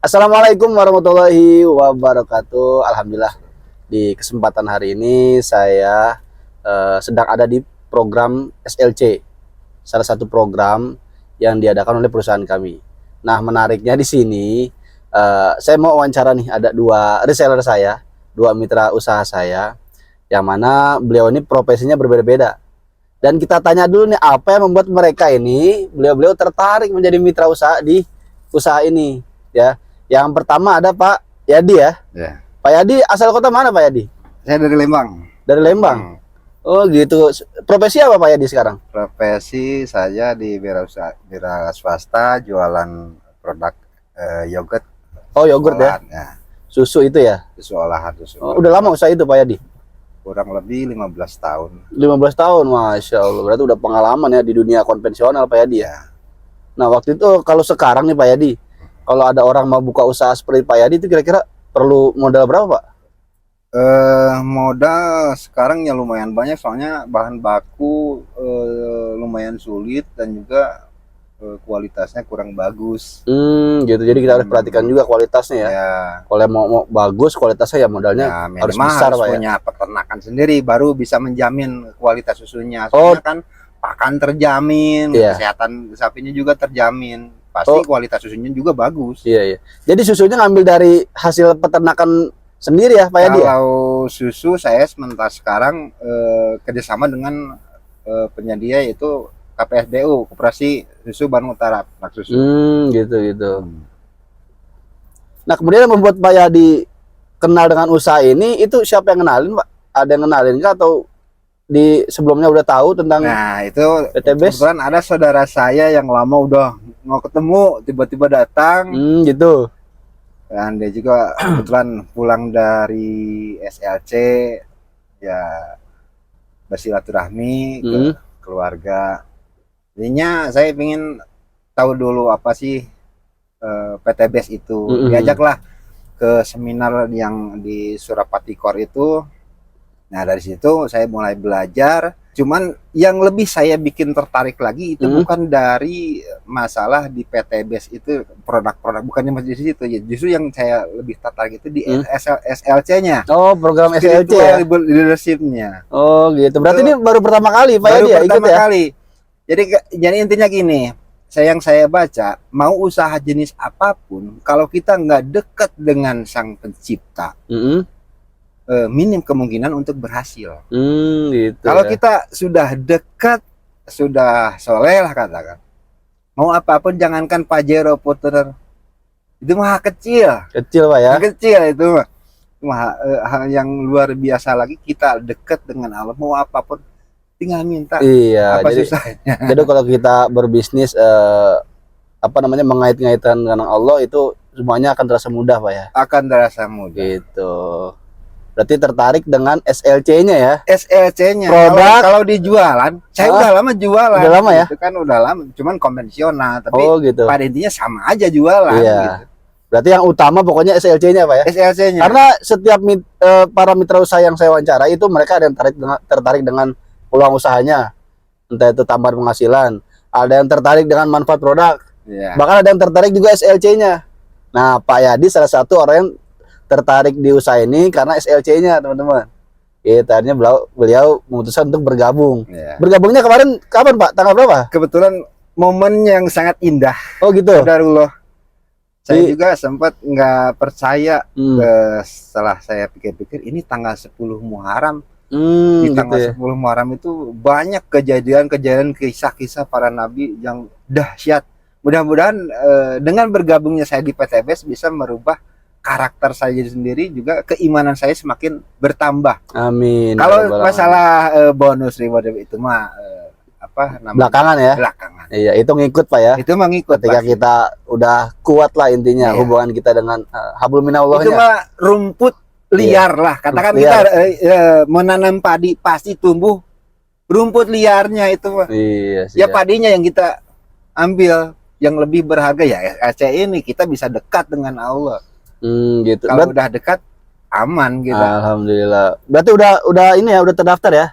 Assalamualaikum warahmatullahi wabarakatuh. Alhamdulillah di kesempatan hari ini saya sedang ada di program SLC, salah satu program yang diadakan oleh perusahaan kami. Nah, menariknya di sini saya mau wawancara nih, ada dua reseller saya, dua mitra usaha saya, yang mana beliau ini profesinya berbeda-beda. Dan kita tanya dulu nih, apa yang membuat mereka ini, beliau-beliau tertarik menjadi mitra usaha di usaha ini, ya. Yang pertama ada Pak Yadi ya. Ya. Pak Yadi asal kota mana Pak Yadi? Saya dari Lembang. Dari Lembang. Oh gitu. Profesi apa Pak Yadi sekarang? Profesi saya di wira swasta jualan produk yogurt. Oh yogurt ya. Susu itu ya. Susu olahan susu. Oh, udah lama usaha itu Pak Yadi? Kurang lebih 15 tahun. 15 tahun, Masya Allah. Berarti udah pengalaman ya di dunia konvensional Pak Yadi ya. Nah waktu itu kalau sekarang nih Pak Yadi, kalau ada orang mau buka usaha seperti Pak Yadi itu kira-kira perlu modal berapa Pak? Modal sekarang ya lumayan banyak, soalnya bahan baku lumayan sulit dan juga kualitasnya kurang bagus. Gitu. Jadi kita harus perhatikan juga kualitasnya ya. Kalau mau bagus kualitasnya ya modalnya harus besar Pak ya. Punya peternakan sendiri baru bisa menjamin kualitas susunya. Soalnya kan pakan terjamin, kesehatan sapinya juga terjamin. Pasti kualitas susunya juga bagus. Iya. Jadi susunya ngambil dari hasil peternakan sendiri ya Pak Yadi? Kalau susu saya sementara sekarang kerjasama dengan penyedia yaitu KPSBU, Koperasi Susu Bandung Utara, Susu. Gitu. Nah kemudian yang membuat Pak Yadi kenal dengan usaha ini, itu siapa yang kenalin Pak? Ada yang kenalin kah atau di sebelumnya udah tahu tentang? Nah itu PTBS? Kebetulan ada saudara saya yang lama udah mau ketemu, tiba-tiba datang. Gitu. Dan dia juga kebetulan pulang dari SLC, ya bersilaturahmi ke keluarga. Jadinya saya ingin tahu dulu apa sih PTBS itu. Diajaklah ke seminar yang di Surapati Core itu. Nah dari situ saya mulai belajar. Cuman yang lebih saya bikin tertarik lagi itu bukan dari masalah di PTBS itu produk-produk, bukannya masih di situ ya. Justru yang saya lebih tertarik itu di SLC-nya. Oh, program SLC ya. Leadership-nya. Oh, gitu. Berarti itu, ini baru pertama kali Pak Yadi ya ikut ya? Pertama kali. Jadi intinya gini, yang saya baca, mau usaha jenis apapun, kalau kita nggak dekat dengan Sang Pencipta, minim kemungkinan untuk berhasil. Gitu. Kalau kita sudah dekat, sudah soleh lah katakan, mau apapun jangankan Pajero Puter, itu mah kecil Pak ya. Kecil itu mah hal yang luar biasa lagi. Kita dekat dengan Allah, mau apapun tinggal minta. Iya. Apa susahnya? Jadi kalau kita berbisnis mengait-ngaitan dengan Allah, itu semuanya akan terasa mudah Pak ya. Akan terasa mudah. Gitu. Berarti tertarik dengan SLC-nya ya? SLC-nya. Produk. Kalau dijualan, saya udah lama jualan. Udah lama ya? Itu kan udah lama, cuman konvensional. Tapi gitu. pada intinya sama aja jualan. Iya. Gitu. Berarti yang utama pokoknya SLC-nya Pak ya? SLC-nya. Karena setiap para mitra usaha yang saya wawancara itu mereka ada yang tertarik dengan peluang usahanya. Entah itu tambahan penghasilan. Ada yang tertarik dengan manfaat produk. Bahkan ada yang tertarik juga SLC-nya. Nah Pak Yadi salah satu orang yang tertarik di usaha ini karena SLC-nya teman-teman. Akhirnya beliau memutuskan untuk bergabung. Bergabungnya kemarin kapan Pak? Tanggal berapa? Kebetulan momen yang sangat indah. Oh gitu. Qadarullah. Saya juga sempat nggak percaya setelah saya pikir-pikir ini tanggal 10 Muharram. Di tanggal 10 Muharram itu banyak kejadian-kejadian, kisah-kisah para nabi yang dahsyat. Mudah-mudahan dengan bergabungnya saya di PTBS bisa merubah karakter saya sendiri, juga keimanan saya semakin bertambah. Amin. Kalau masalah bonus reward itu mah belakangan ya. Belakangan. Iya, itu ngikut Pak ya. Itu mah ngikut. Ketika kita udah kuat lah intinya hubungan kita dengan hablum minallahnya. Itu mah rumput liar lah. Katakan kita menanam padi pasti tumbuh rumput liarnya itu mah. Iya. Ya padinya yang kita ambil, yang lebih berharga ya SLC ini, kita bisa dekat dengan Allah. Gitu. Kalau udah dekat aman gitu. Alhamdulillah. Berarti udah ini ya, udah terdaftar ya?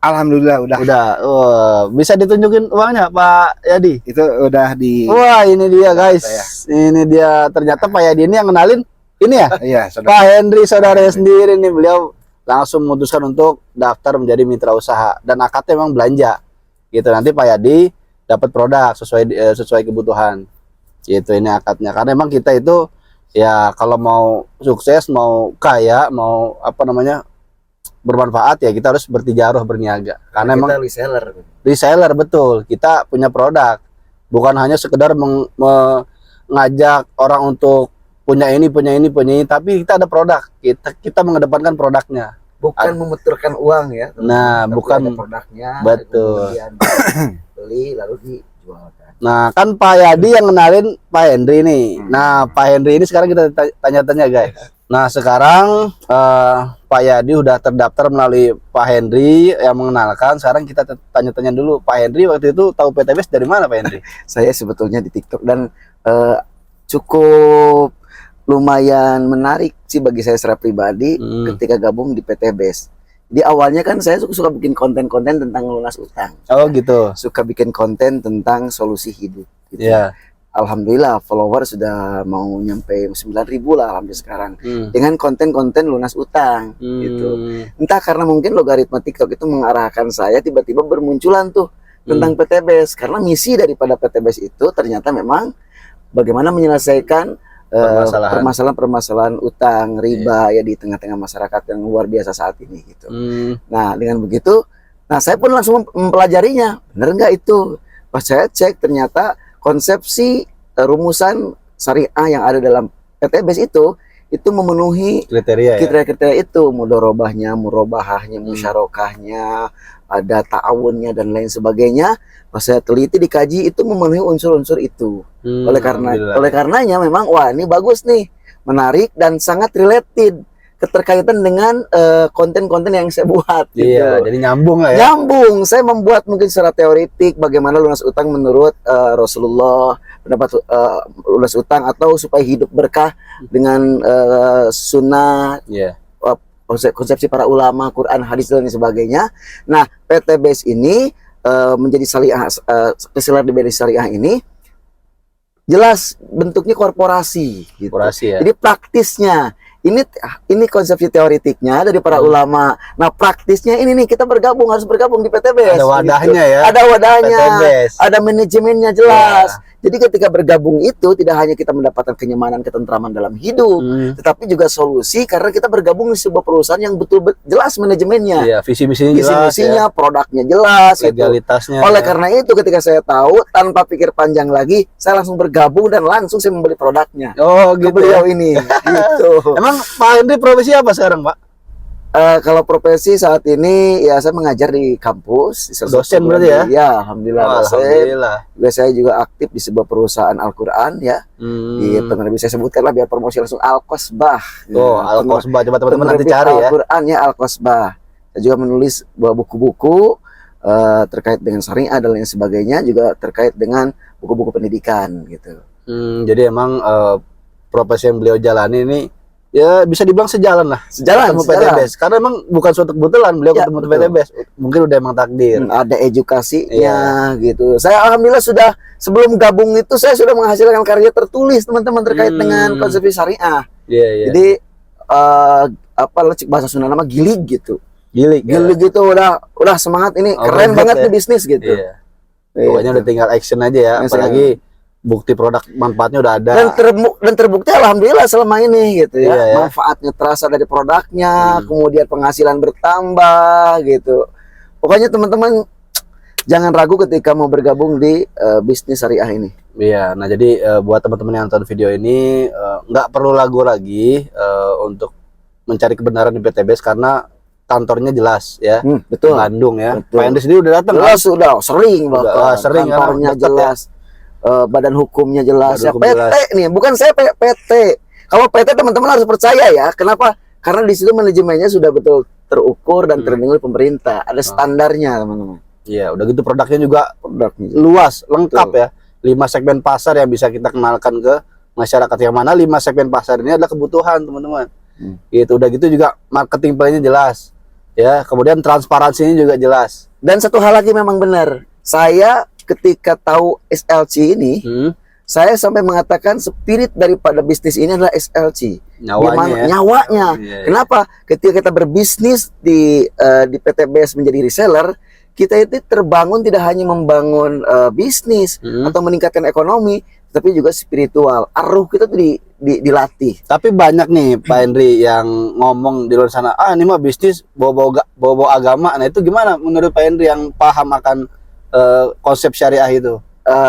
Alhamdulillah udah. Udah. Oh, bisa ditunjukin uangnya Pak Yadi? Itu udah di. Wah, ini dia guys. Saya. Ini dia, ternyata Pak Yadi ini yang kenalin ini ya. Iya, Pak Henry saudaranya sendiri nih, beliau langsung memutuskan untuk daftar menjadi mitra usaha dan akadnya memang belanja. Gitu, nanti Pak Yadi dapat produk sesuai kebutuhan. Gitu, ini akadnya. Karena emang kita itu ya kalau mau sukses, mau kaya, mau apa namanya? Bermanfaat ya kita harus bertijaroh, berniaga. Karena kita emang reseller betul. Kita punya produk. Bukan hanya sekedar mengajak orang untuk punya ini, tapi kita ada produk. Kita mengedepankan produknya. bukan memuturkan uang ya, Nah, tapi bukan ada produknya, betul. kemudian beli lalu dijualkan. Nah, kan Pak Yadi yang kenalin Pak Henry nih. Nah, Pak Henry ini sekarang kita tanya-tanya guys. Nah, sekarang Pak Yadi udah terdaftar melalui Pak Henry yang mengenalkan. Sekarang kita tanya-tanya dulu, Pak Henry waktu itu tahu PTBS dari mana Pak Henry? Saya sebetulnya di TikTok dan cukup lumayan menarik sih bagi saya secara pribadi ketika gabung di PTBS. Di awalnya kan saya suka bikin konten-konten tentang lunas utang. Oh gitu. Suka bikin konten tentang solusi hidup. Gitu. Iya. Alhamdulillah follower sudah mau nyampe 9.000 lah alhamdulillah sekarang. Dengan konten-konten lunas utang gitu. Entah karena mungkin logaritma TikTok itu mengarahkan saya tiba-tiba bermunculan tuh tentang PTBS, karena misi daripada PTBS itu ternyata memang bagaimana menyelesaikan permasalahan utang, riba ya di tengah-tengah masyarakat yang luar biasa saat ini gitu. Nah, dengan begitu, nah saya pun langsung mempelajarinya. Benar nggak itu? Pas saya cek ternyata konsepsi rumusan syariah yang ada dalam PTBS itu memenuhi kriteria itu, mudorobahnya, murobahahnya, musyarakahnya, ada ta'awunnya dan lain sebagainya. Pas saya teliti dikaji itu memenuhi unsur-unsur itu. Oleh karenanya memang wah ini bagus nih, menarik dan sangat related keterkaitan dengan konten-konten yang saya buat gitu. Iya, jadi nyambung lah ya. Nyambung. Saya membuat mungkin secara teoritik bagaimana lunas utang menurut Rasulullah, pendapat lunas utang atau supaya hidup berkah dengan sunnah, konsepsi para ulama, Quran, hadis dan sebagainya. Nah, PTBS ini menjadi syariah, keselar di syariah ini jelas bentuknya korporasi gitu. Korporasi ya. Jadi praktisnya ini konsepsi teoritiknya dari para ulama. Nah, praktisnya ini nih kita harus bergabung di PTBS. Ada wadahnya gitu. Ya. Ada wadahnya. PTBS. Ada manajemennya jelas. Ya. Jadi ketika bergabung itu tidak hanya kita mendapatkan kenyamanan, ketentraman dalam hidup, tetapi juga solusi karena kita bergabung di sebuah perusahaan yang betul jelas manajemennya. Iya, visi-misinya jelas. Visi-misinya, produknya jelas, legalitasnya. Oleh karena itu ketika saya tahu tanpa pikir panjang lagi, saya langsung bergabung dan langsung saya membeli produknya. Oh, gitu. Ke beliau ini. Gitu. Emang Pak Henry profesi apa sekarang, Pak? Kalau profesi saat ini ya saya mengajar di kampus. Dosen berarti ya? Ya, alhamdulillah. Alhamdulillah. Saya juga aktif di sebuah perusahaan Al-Quran ya. Di penerbit saya sebutkan lah biar promosi langsung Al-Qasbah. Oh, Al-Qasbah, coba teman-teman nanti cari ya. Al-Quran ya, Al-Qasbah. Saya juga menulis buku-buku terkait dengan syariah dan lain sebagainya, juga terkait dengan buku-buku pendidikan gitu. Jadi emang profesi yang beliau jalani ini ya bisa dibilang sejalan lah. Sejalan. PTBS. Karena emang bukan suatu kebetulan beliau ketemu PTBS. Mungkin udah emang takdir. Ada edukasinya gitu. Saya alhamdulillah sudah sebelum gabung itu saya sudah menghasilkan karya tertulis teman-teman terkait dengan konsepsi syariah. Jadi bahasa Sunda nama gilig gitu. Gilig gitu udah semangat ini keren banget nih bisnis gitu. Pokoknya udah tinggal action aja ya. Apalagi bukti produk manfaatnya udah ada dan terbukti alhamdulillah selama ini gitu ya. Manfaatnya terasa dari produknya, kemudian penghasilan bertambah gitu. Pokoknya teman-teman jangan ragu ketika mau bergabung di bisnis syariah ini. Iya, nah jadi buat teman-teman yang nonton video ini nggak perlu ragu lagi untuk mencari kebenaran di PTBS karena kantornya jelas ya. Betul. Bandung ya. Betul. Pak Henry sendiri udah datang jelas kan? Sudah sering bahkan. Sering kantornya jelas. Badan hukumnya jelas ya. Hukum PT jelas. nih, bukan saya PT. Kalau PT teman-teman harus percaya ya. Kenapa? Karena di situ manajemennya sudah betul terukur dan terlindungi pemerintah. Ada standarnya, teman-teman. Iya, udah gitu produknya juga luas, lengkap ya. 5 segmen pasar yang bisa kita kenalkan ke masyarakat, yang mana 5 segmen pasar ini adalah kebutuhan, teman-teman. Gitu, udah gitu juga marketing plannya jelas. Ya, kemudian transparansinya juga jelas. Dan satu hal lagi memang benar. Saya ketika tahu SLC ini, saya sampai mengatakan spirit daripada bisnis ini adalah SLC. Nyawanya. Nyawanya. Iya. Kenapa? Ketika kita berbisnis di PTBS menjadi reseller, kita itu terbangun tidak hanya membangun bisnis atau meningkatkan ekonomi, tapi juga spiritual. Arruh kita tuh dilatih. Tapi banyak nih Pak Henry yang ngomong di luar sana, ini mah bisnis bawa agama. Nah itu gimana menurut Pak Henry yang paham akan konsep syariah itu?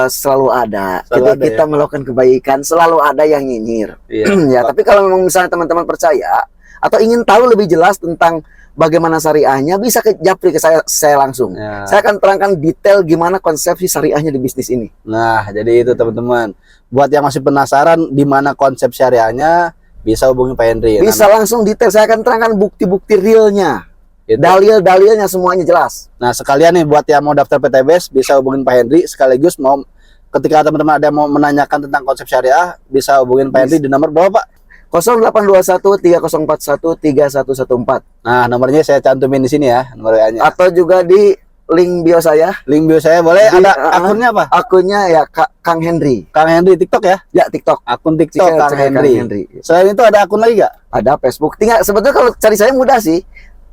Selalu ada. Selalu ada, Kita ya? melakukan kebaikan, selalu ada yang nyinyir. Iya. Ya, tapi kalau memang misalnya teman-teman percaya atau ingin tahu lebih jelas tentang bagaimana syariahnya, bisa ke Japri ke saya langsung. Ya. Saya akan terangkan detail gimana konsepsi syariahnya di bisnis ini. Nah, jadi itu teman-teman. Buat yang masih penasaran di mana konsep syariahnya, bisa hubungi Pak Henry. Bisa langsung detail, saya akan terangkan bukti-bukti realnya. Gitu. Dalil-dalilnya semuanya jelas. Nah, sekalian nih buat yang mau daftar PTBS, bisa hubungin Pak Henry. Sekaligus mau ketika teman-teman ada yang mau menanyakan tentang konsep syariah, bisa hubungin Pak Henry di nomor berapa, Pak? 0821 3041 3114. Nah, nomornya saya cantumin di sini ya, nomor WA-nya. Atau juga di link bio saya. Link bio saya boleh, Di- ada akunnya apa? Akunnya ya Kang Henry. Kang Henry TikTok ya? Ya, TikTok. Akun TikTok Cek- Kang cek Henry. Selain itu ada akun lagi gak? Ada Facebook. Tinggal sebetulnya kalau cari saya mudah sih.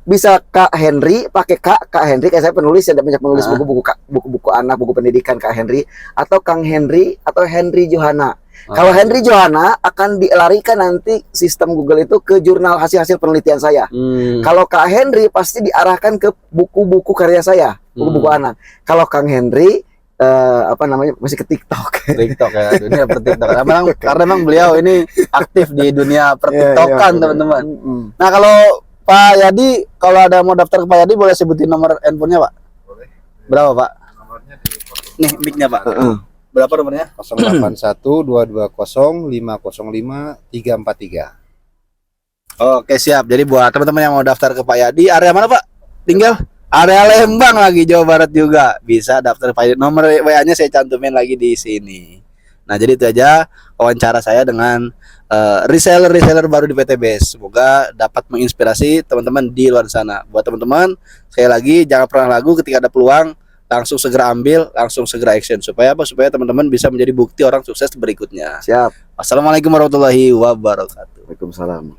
Bisa Kak Henry, pakai Kak Henry, kayak saya penulis, ada banyak penulis buku-buku anak, buku pendidikan Kak Henry, atau Kang Henry atau Henry Johana. Kalau Henry Johana akan dilarikan nanti sistem Google itu ke jurnal hasil-hasil penelitian saya. Kalau Kak Henry pasti diarahkan ke buku-buku karya saya, buku-buku anak. Kalau Kang Henry masih ke TikTok. TikTok ya, dunia per TikTok. Karena memang beliau ini aktif di dunia per TikTokan, teman-teman. Nah, kalau Pak Yadi, kalau ada mau daftar ke Pak Yadi, boleh sebutin nomor handphonenya, Pak? Boleh. Berapa, Pak? Nomornya di Nih, mic-nya, Pak. Berapa nomornya? 081 220 505 343. Oke, siap. Jadi buat teman-teman yang mau daftar ke Pak Yadi, area mana, Pak? Tinggal area Lembang lagi, Jawa Barat juga. Bisa daftar ke Pak Yadi. Nomor WA-nya saya cantumin lagi di sini. Nah, jadi itu aja wawancara saya dengan reseller baru di PTBS. Semoga dapat menginspirasi teman-teman di luar sana. Buat teman-teman, sekali lagi jangan pernah ragu ketika ada peluang, langsung segera ambil, langsung segera action. Supaya apa? Supaya teman-teman bisa menjadi bukti orang sukses berikutnya. Siap. Wassalamualaikum warahmatullahi wabarakatuh. Waalaikumsalam.